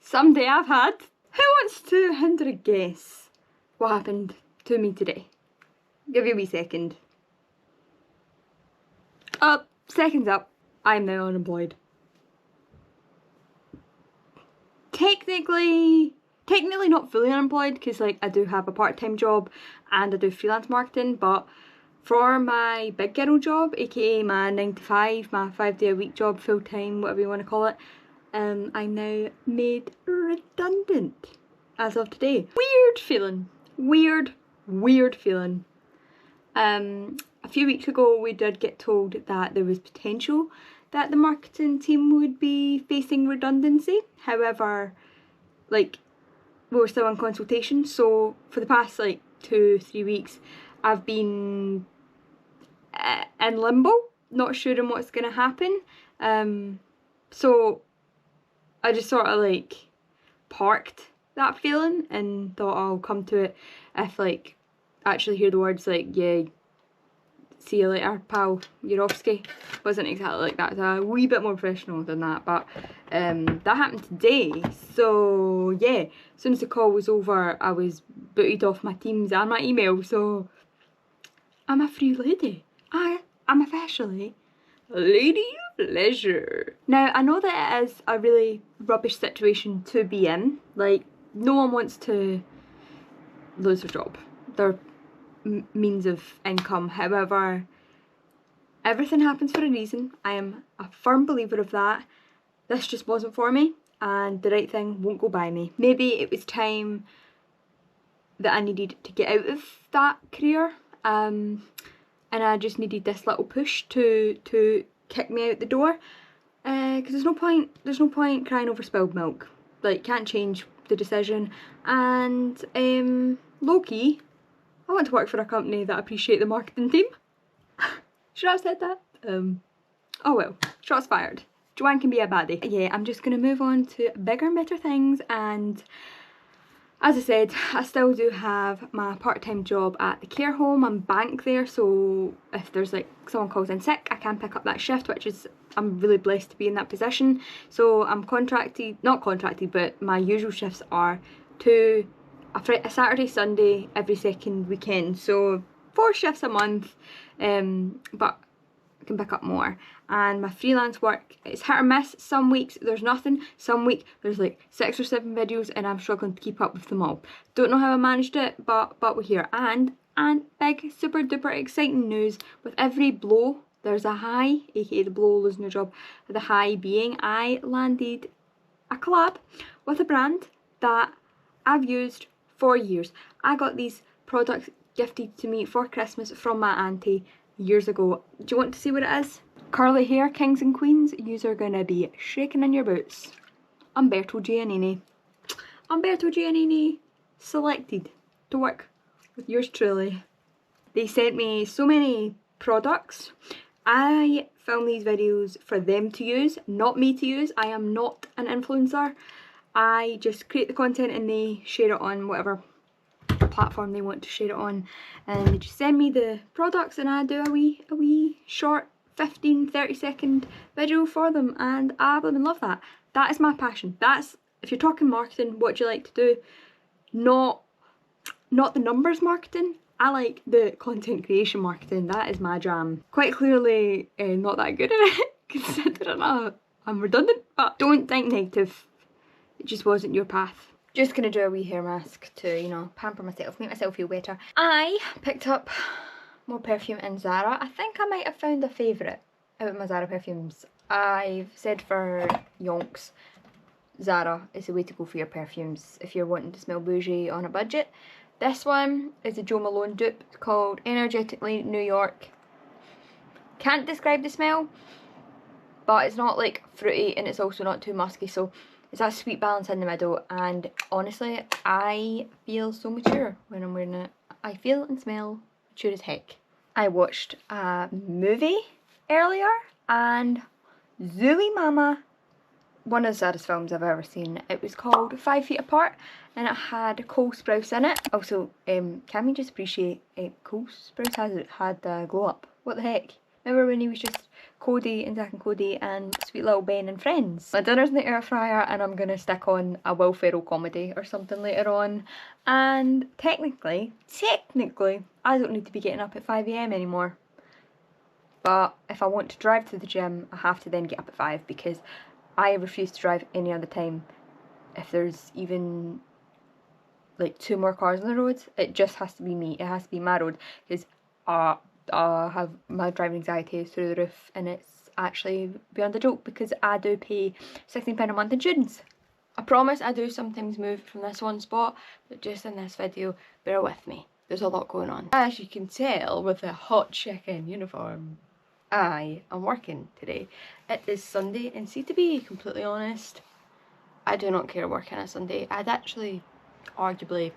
someday I've had. Who wants to hinder a guess what happened to me today? Give you a wee second. Seconds up. I'm now unemployed. Technically not fully unemployed, because like I do have a part-time job and I do freelance marketing, but for my big girl job, aka my 9 to 5, my 5-day-a-week job, full-time, whatever you want to call it, I'm now made redundant as of today. Weird feeling. Weird feeling. A few weeks ago we did get told that there was potential that the marketing team would be facing redundancy. However, like, we were still in consultation, so for the past like 2-3 weeks I've been in limbo, not sure on what's gonna happen. So I just sort of like parked that feeling and thought I'll come to it if like actually hear the words like, yeah, see you later pal, you're offski. Wasn't exactly like that, it's a wee bit more professional than that, but that happened today. So yeah, as soon as the call was over I was booted off my Teams and my email, so I'm a free lady. I'm officially a lady of leisure. Now I know that it is a really rubbish situation to be in, like no one wants to lose their job, their means of income. However, everything happens for a reason. I am a firm believer of that. This just wasn't for me, and the right thing won't go by me. Maybe it was time that I needed to get out of that career, and I just needed this little push to kick me out the door, because there's no point crying over spilled milk. Like, can't change the decision, and low-key, I want to work for a company that appreciate the marketing team. Should I have said that? Oh well, shots fired. Joanne can be a baddie. Yeah, I'm just gonna move on to bigger and better things, and as I said, I still do have my part-time job at the care home. I'm bank there, so if there's like someone calls in sick, I can pick up that shift, which is, I'm really blessed to be in that position. So I'm not contracted, but my usual shifts are a Saturday, Sunday, every second weekend. So 4 shifts a month, but I can pick up more. And my freelance work, it's hit or miss. Some weeks there's nothing, some week there's like 6 or 7 videos and I'm struggling to keep up with them all. Don't know how I managed it, but we're here. And big super duper exciting news, with every blow there's a high, aka the blow, losing your job, the high being I landed a collab with a brand that I've used for years. I got these products gifted to me for Christmas from my auntie years ago. Do you want to see what it is? Curly hair kings and queens, you're gonna be shaking in your boots. Umberto Giannini. Umberto Giannini selected to work with yours truly. They sent me so many products. I film these videos for them to use, not me to use. I am not an influencer. I just create the content and they share it on whatever platform they want to share it on, and they just send me the products and I do a wee short 15-30 second video for them, and I blooming love that. That is my passion. That's, if you're talking marketing, what do you like to do? Not the numbers marketing. I like the content creation marketing. That is my jam. Quite clearly not that good at it, considering I'm redundant, but don't think negative. It just wasn't your path. Just gonna do a wee hair mask to, you know, pamper myself, make myself feel better. I picked up more perfume in Zara. I think I might have found a favourite out of my Zara perfumes. I've said for yonks, Zara is the way to go for your perfumes if you're wanting to smell bougie on a budget. This one is a Jo Malone dupe called Energetically New York. Can't describe the smell, but it's not like fruity and it's also not too musky, so it's that sweet balance in the middle, and honestly I feel so mature when I'm wearing it. I feel and smell mature as heck. I watched a movie earlier and Zooey Mama, one of the saddest films I've ever seen. It was called 5 Feet Apart and it had Cole Sprouse in it. Also, can we just appreciate Cole Sprouse had glow up? What the heck? Remember when he was just Cody and Zach and Cody and sweet little Ben and friends? My dinner's in the air fryer and I'm gonna stick on a Will Ferrell comedy or something later on. And technically, I don't need to be getting up at 5 AM anymore. But if I want to drive to the gym, I have to then get up at 5 because I refuse to drive any other time. If there's even like 2 more cars on the road, it just has to be me. It has to be my road because I have my driving anxiety is through the roof, and it's actually beyond a joke because I do pay £16 a month insurance. I promise I do sometimes move from this one spot, but just in this video, bear with me. There's a lot going on. As you can tell with the hot chicken uniform, I am working today. It is Sunday, and see, to be completely honest, I do not care working on a Sunday. I'd actually arguably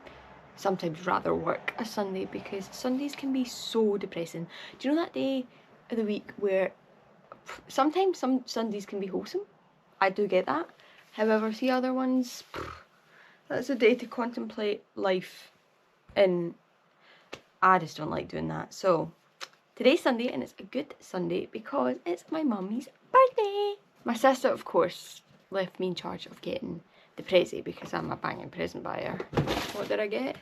sometimes rather work a Sunday because Sundays can be so depressing. Do you know that day of the week where sometimes some Sundays can be wholesome? I do get that. However, see other ones, that's a day to contemplate life, and I just don't like doing that. So today's Sunday, and it's a good Sunday because it's my mummy's birthday. My sister, of course, left me in charge of getting the prezi because I'm a banging present buyer. What did I get?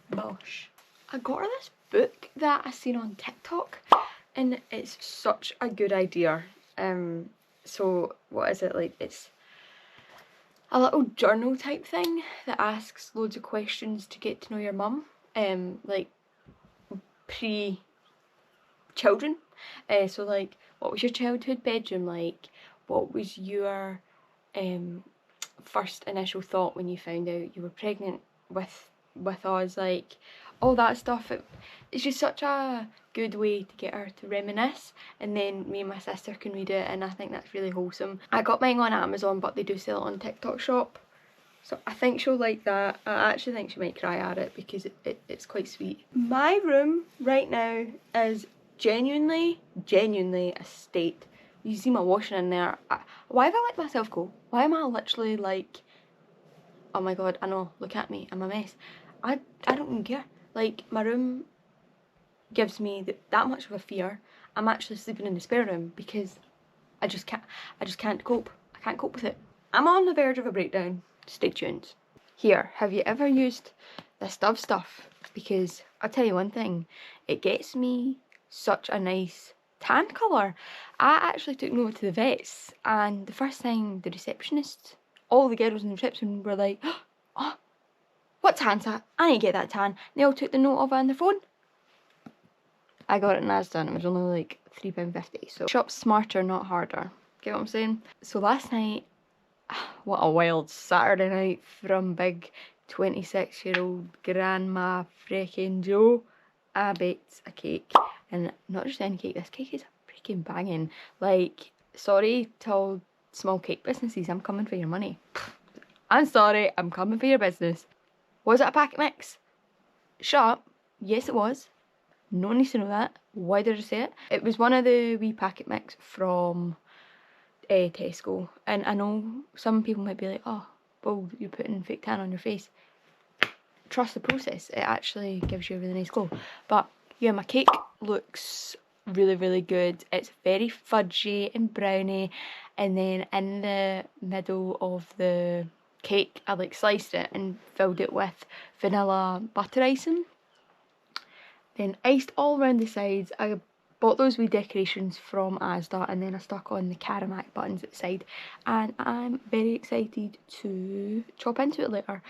Bosh. I got her this book that I seen on TikTok, and it's such a good idea. So what is it like? It's a little journal type thing that asks loads of questions to get to know your mum. Like pre-children. So like, what was your childhood bedroom like? What was your first initial thought when you found out you were pregnant with us? Like, all that stuff. It's just such a good way to get her to reminisce, and then me and my sister can read it, and I think that's really wholesome. I got mine on Amazon, but they do sell it on TikTok shop, so I think she'll like that. I actually think she might cry at it because it's quite sweet. My room right now is genuinely a state. You see my washing in there. Why have I let myself go? Why am I literally like, oh my god, I know, look at me, I'm a mess. I don't even care. Like, my room gives me that much of a fear. I'm actually sleeping in the spare room because I just can't cope. I can't cope with it. I'm on the verge of a breakdown. Stay tuned. Here, have you ever used this Dove stuff? Because I'll tell you one thing, it gets me such a nice tan colour. I actually took Nova to the vets, and the first thing the receptionist, all the girls in the reception were like, oh, what tan's that? I need to get that tan. They all took the note of it on their phone. I got it in Asda and it was only like £3.50. So shop smarter, not harder. Get what I'm saying? So last night, what a wild Saturday night from big 26-year-old grandma freaking Joe. I baked a cake, and not just any cake, this cake is freaking banging. Like, sorry to all small cake businesses, I'm coming for your money. I'm sorry, I'm coming for your business. Was it a packet mix? Shut up. Yes, it was. No one needs to know that. Why did I say it? It was one of the wee packet mix from Tesco. And I know some people might be like, oh, well, you're putting fake tan on your face. Trust the process. It actually gives you a really nice glow. But yeah, my cake looks really good. It's very fudgy and browny. And then in the middle of the cake, I like sliced it and filled it with vanilla butter icing. Then iced all around the sides. I bought those wee decorations from Asda, and then I stuck on the Caramac buttons at the side, and I'm very excited to chop into it later.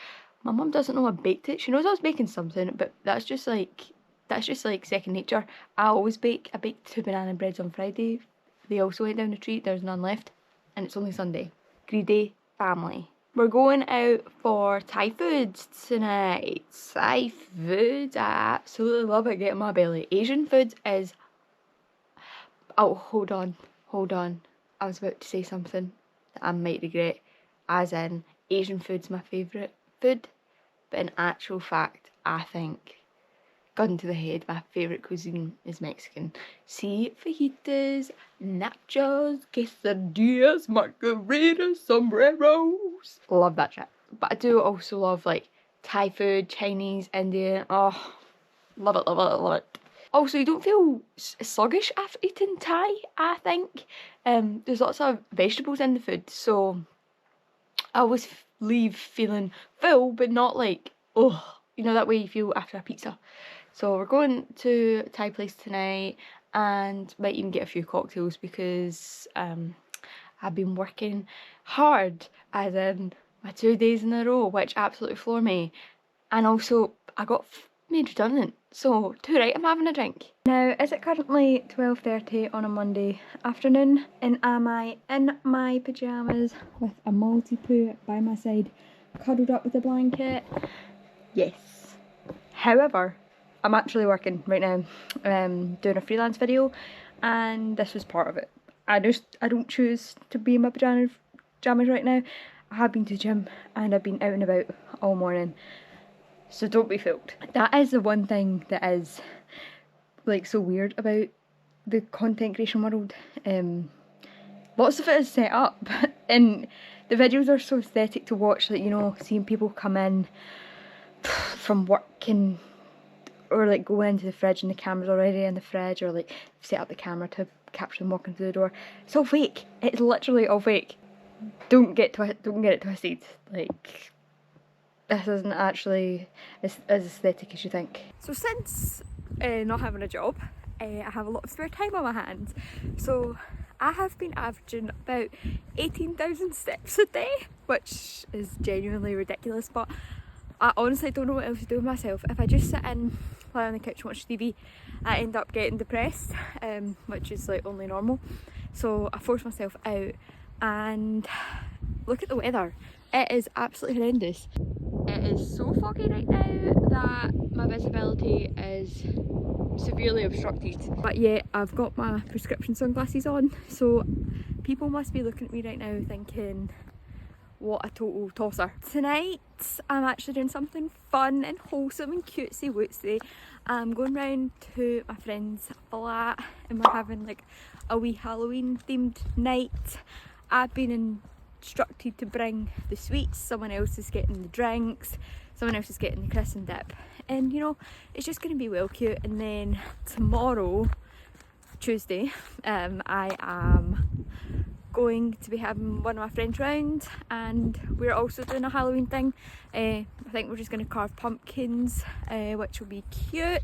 My mum doesn't know I baked it. She knows I was baking something, but that's just like second nature. I always bake. I baked 2 banana breads on Friday. They also went down the tree. There's none left, and it's only Sunday. Greedy family. We're going out for Thai food tonight. Thai food, I absolutely love it. Getting my belly. Asian food is... Oh, hold on. I was about to say something that I might regret. As in, Asian food's my favourite food. But in actual fact, I think, gun to the head, my favourite cuisine is Mexican. See, fajitas, nachos, quesadillas, margaritas, sombreros. Love that shit. But I do also love like Thai food, Chinese, Indian. Oh, love it. Also, you don't feel sluggish after eating Thai, I think. There's lots of vegetables in the food, so I always leave feeling full, but not like, oh, you know, that way you feel after a pizza. So we're going to a Thai place tonight and might even get a few cocktails because I've been working hard, as in my 2 days in a row, which absolutely floor me. And also, I got made redundant, so too right, I'm having a drink. Now, is it currently 12:30 on a Monday afternoon, and am I in my pyjamas with a multi-poo by my side, cuddled up with a blanket? Yes. However, I'm actually working right now, doing a freelance video, and this was part of it. I don't choose to be in my pyjamas right now. I have been to the gym and I've been out and about all morning. So don't be fooled. That is the one thing that is like so weird about the content creation world. Lots of it is set up and the videos are so aesthetic to watch, like, you know, seeing people come in from work and or like go into the fridge and the camera's already in the fridge, or like set up the camera to capture them walking through the door. It's all fake. It's literally all fake. Don't get it twisted. Like, this isn't actually as aesthetic as you think. So since not having a job, I have a lot of spare time on my hands. So I have been averaging about 18,000 steps a day, which is genuinely ridiculous, but I honestly don't know what else to do with myself. If I just sit in, lie on the couch and watch TV, I end up getting depressed, which is like only normal. So I force myself out, and look at the weather. It is absolutely horrendous. It is so foggy right now that my visibility is severely obstructed. But yeah, I've got my prescription sunglasses on, so people must be looking at me right now thinking, what a total tosser. Tonight I'm actually doing something fun and wholesome and cutesy wootsy. I'm going round to my friend's flat and we're having like a wee Halloween themed night. I've been instructed to bring the sweets, someone else is getting the drinks, someone else is getting the crisp and dip, and you know, it's just going to be well cute. And then tomorrow, Tuesday, I am going to be having one of my friends round, and we're also doing a Halloween thing. I think we're just going to carve pumpkins, which will be cute.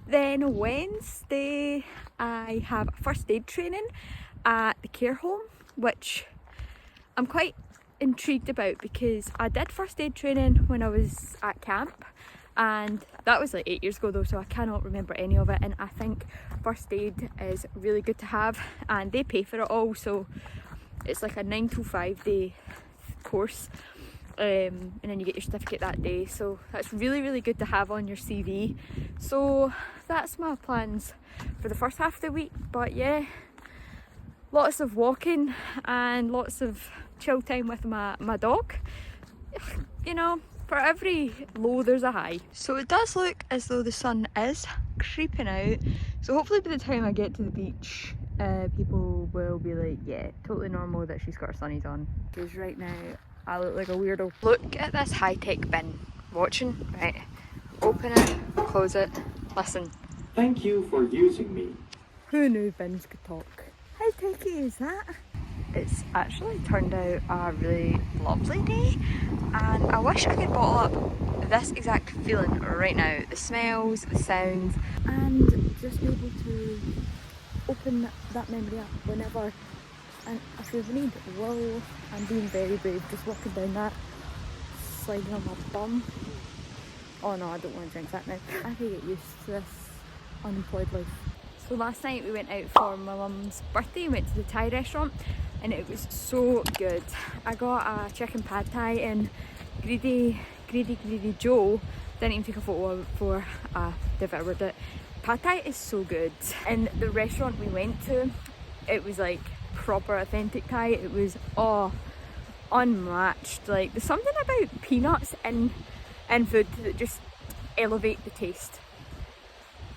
Then Wednesday I have first aid training at the care home, which I'm quite intrigued about because I did first aid training when I was at camp, and that was like 8 years ago though, so I cannot remember any of it. And I think first aid is really good to have, and they pay for it all, so it's like a 9 to 5 day course, and then you get your certificate that day, so that's really good to have on your CV. So that's my plans for the first half of the week. But yeah, lots of walking and lots of chill time with my dog. You know, for every low there's a high. So it does look as though the sun is creeping out, so hopefully by the time I get to the beach people will be like, yeah, totally normal that she's got her sunnies on. Because right now I look like a weirdo. Look at this high-tech bin. Watching? Right. Open it, close it, listen. Thank you for using me. Who knew bins could talk? How techy is that? It's actually turned out a really lovely day, and I wish I could bottle up this exact feeling right now. The smells, the sounds, and just be able to open that memory up whenever and I feel the need. Whoa, I'm being very brave just walking down that, sliding on my bum. Oh no, I don't want to drink that now. I can get used to this unemployed life. So last night we went out for my mum's birthday. We went to the Thai restaurant and it was so good. I got a chicken pad thai, and greedy Joe didn't even take a photo of it before I devoured it. Pad thai is so good. And the restaurant we went to, it was like proper authentic Thai. It was unmatched. Like, there's something about peanuts in food that just elevate the taste.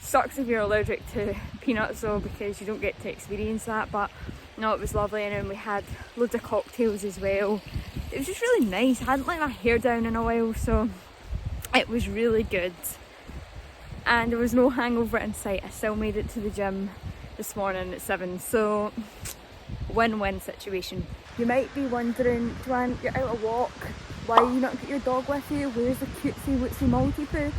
Sucks if you're allergic to peanuts though, because you don't get to experience that, but no, it was lovely. And then we had loads of cocktails as well. It was just really nice. I hadn't let my hair down in a while, so it was really good. and there was no hangover in sight. I still made it to the gym this morning at 7, so win-win situation. You might be wondering, Joanne, you're out a walk, why are you not get your dog with you? Where's the cutesy wootsy Maltipoo?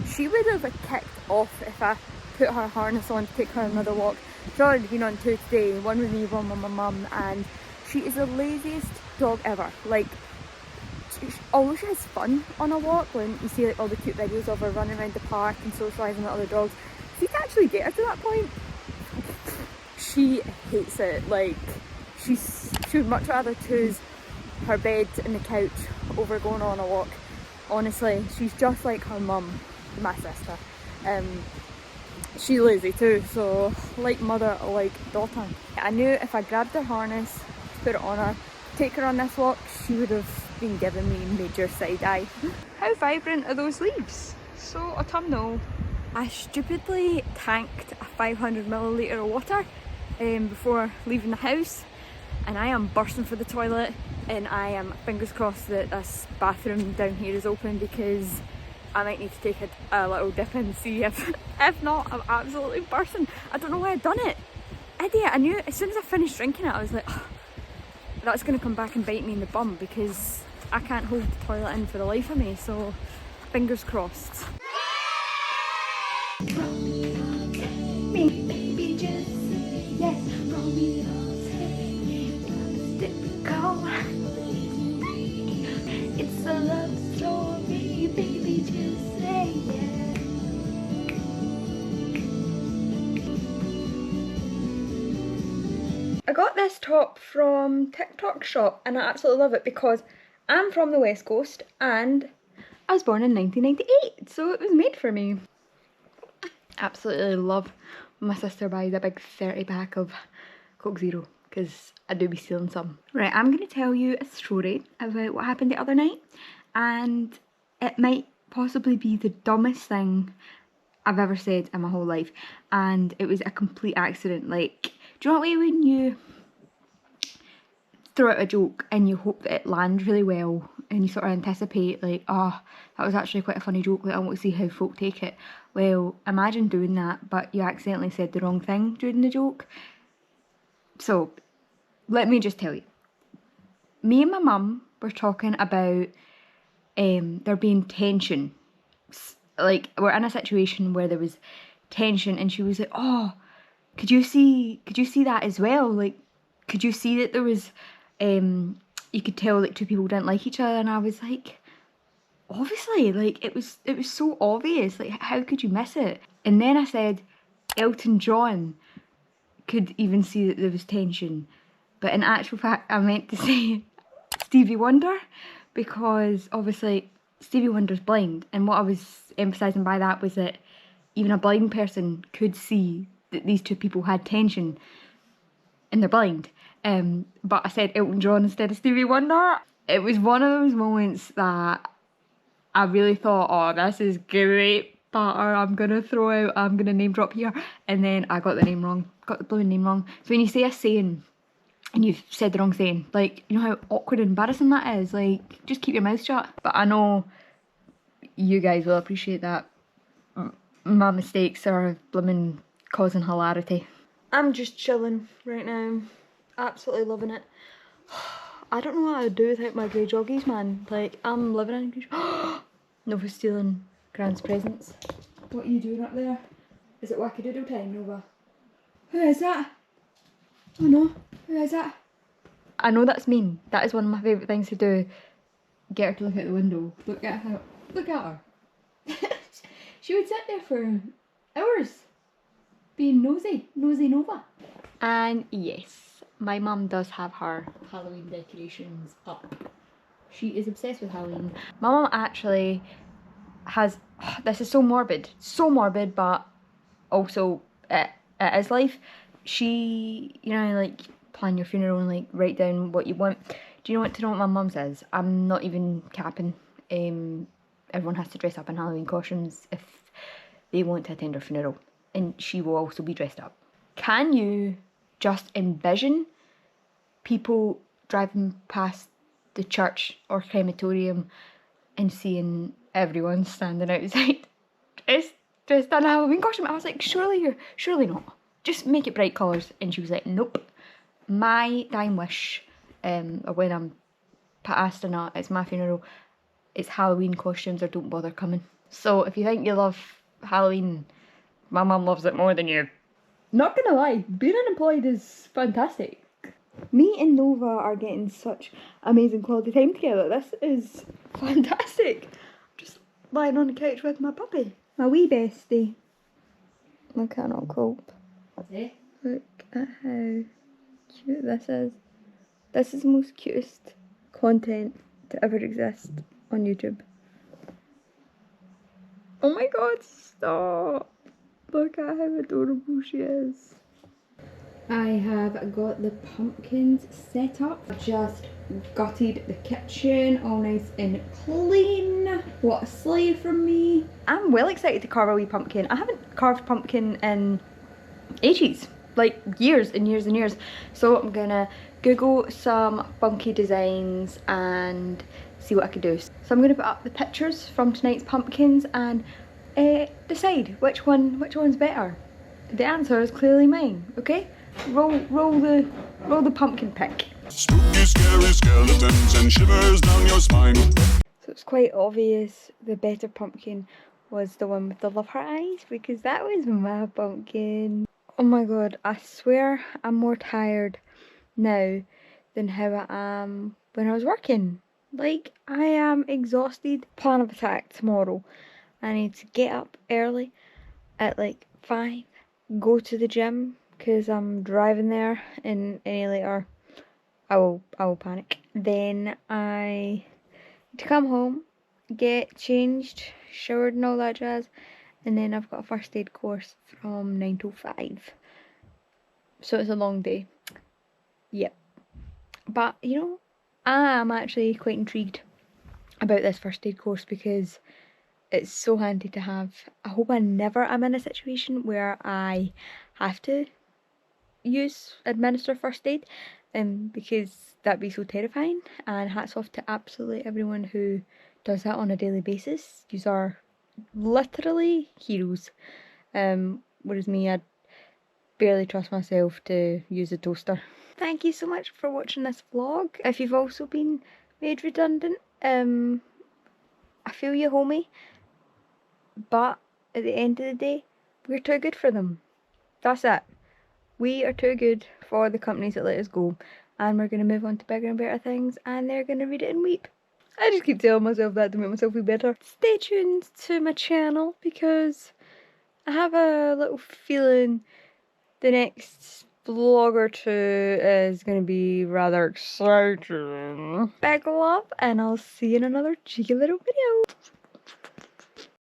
She would have kicked off if I put her harness on to take her another walk. She's already been on 2 today, one with me, one with my mum, and she is the laziest dog ever. Like, although she has fun on a walk, when you see like all the cute videos of her running around the park and socialising with other dogs, if you can actually get her to that point, she hates it. Like, she would much rather choose her bed and the couch over going on a walk. Honestly, she's just like her mum, my sister. She's lazy too, so like mother, like daughter. I knew if I grabbed her harness, put it on her, take her on this walk, she would have been giving me major side eye. How vibrant are those leaves? So autumnal. I stupidly tanked a 500ml of water before leaving the house, and I am bursting for the toilet, and I am fingers crossed that this bathroom down here is open, because I might need to take a little dip and see if not, I'm absolutely bursting. I don't know why I'd done it. Idiot. I knew as soon as I finished drinking it, I was like, oh, that's going to come back and bite me in the bum, because I can't hold the toilet in for the life of me, so fingers crossed. It's a love story, baby, just say yes. I got this top from TikTok shop and I absolutely love it because I'm from the West Coast and I was born in 1998, so it was made for me. Absolutely love when my sister buys a big 30 pack of Coke Zero, because I do be stealing some. Right, I'm going to tell you a story about what happened the other night, and it might possibly be the dumbest thing I've ever said in my whole life, and it was a complete accident. Like, do you know what way when you throw out a joke and you hope that it lands really well and you sort of anticipate like, oh, that was actually quite a funny joke, like I want to see how folk take it. Well, imagine doing that but you accidentally said the wrong thing during the joke. So let me just tell you, me and my mum were talking about there being tension. Like, we're in a situation where there was tension and she was like, oh, could you see that as well? Like, could you see that there was you could tell like 2 people didn't like each other? And I was like, obviously, like it was so obvious, like how could you miss it? And then I said Elton John could even see that there was tension, but in actual fact I meant to say Stevie Wonder, because obviously Stevie Wonder's blind, and what I was emphasising by that was that even a blind person could see that these 2 people had tension and they're blind. But I said Elton John instead of Stevie Wonder. It was one of those moments that I really thought, oh, this is great batter, I'm gonna name drop here, and then I got the name wrong, got the blooming name wrong. So when you say a saying and you've said the wrong saying, like, you know how awkward and embarrassing that is, like, just keep your mouth shut. But I know you guys will appreciate that my mistakes are blooming causing hilarity. I'm just chilling right now, absolutely loving it. I don't know what I'd do without my grey joggies, man. Like, I'm living in grey. Nova's stealing Grand's presents. What are you doing up there? Is it wackadoodle time, Nova? Who is that? Oh no, who is that? I know that's mean. That is one of my favourite things to do. Get her to look out the window. Look at her. Look at her. She would sit there for hours being nosy Nova. And yes, my mum does have her Halloween decorations up. She is obsessed with Halloween. My mum actually has, this is so morbid, but also it is life. She, you know, like, plan your funeral and like write down what you want. Do you know what my mum says? I'm not even capping. Everyone has to dress up in Halloween costumes if they want to attend her funeral, and she will also be dressed up. Can you just envision people driving past the church or crematorium and seeing everyone standing outside dressed dressed in a Halloween costume. I was like, surely not. Just make it bright colours. And she was like, nope. My dying wish, or when I'm passed and it's my funeral, it's Halloween costumes or don't bother coming. So if you think you love Halloween, my mum loves it more than you. Not gonna lie, being unemployed is fantastic. Me and Nova are getting such amazing quality time together. This is fantastic. Just lying on the couch with my puppy, my wee bestie. I cannot cope. Look at how cute this is. This is the most cutest content to ever exist on YouTube. Oh my god, stop! Look at how adorable she is. I have got the pumpkins set up. Just gutted the kitchen all nice and clean. What a slave from me. I'm well excited to carve a wee pumpkin. I haven't carved pumpkin in ages. Like years and years and years. So I'm gonna Google some funky designs and see what I can do. So I'm gonna put up the pictures from tonight's pumpkins and decide which one's better. The answer is clearly mine, okay? Roll the pumpkin pick. Spooky, scary skeletons and shivers down your spine. So it's quite obvious the better pumpkin was the one with the love heart eyes because that was my pumpkin. Oh my god, I swear I'm more tired now than how I am when I was working. Like, I am exhausted. Plan of attack tomorrow. I need to get up early at like 5, go to the gym because I'm driving there, and any later I will panic. Then I need to come home, get changed, showered and all that jazz, and then I've got a first aid course from 9 till 5. So it's a long day. Yep. But you know, I am actually quite intrigued about this first aid course because it's so handy to have. I hope I never am in a situation where I have to administer first aid, because that'd be so terrifying. And hats off to absolutely everyone who does that on a daily basis. These are literally heroes. Whereas me, I'd barely trust myself to use a toaster. Thank you so much for watching this vlog. If you've also been made redundant, I feel you, homie. But at the end of the day, we're too good for them. That's it. We are too good for the companies that let us go. And we're going to move on to bigger and better things. And they're going to read it and weep. I just keep telling myself that to make myself feel better. Stay tuned to my channel because I have a little feeling the next vlog or two is going to be rather exciting. Big love, and I'll see you in another cheeky little video.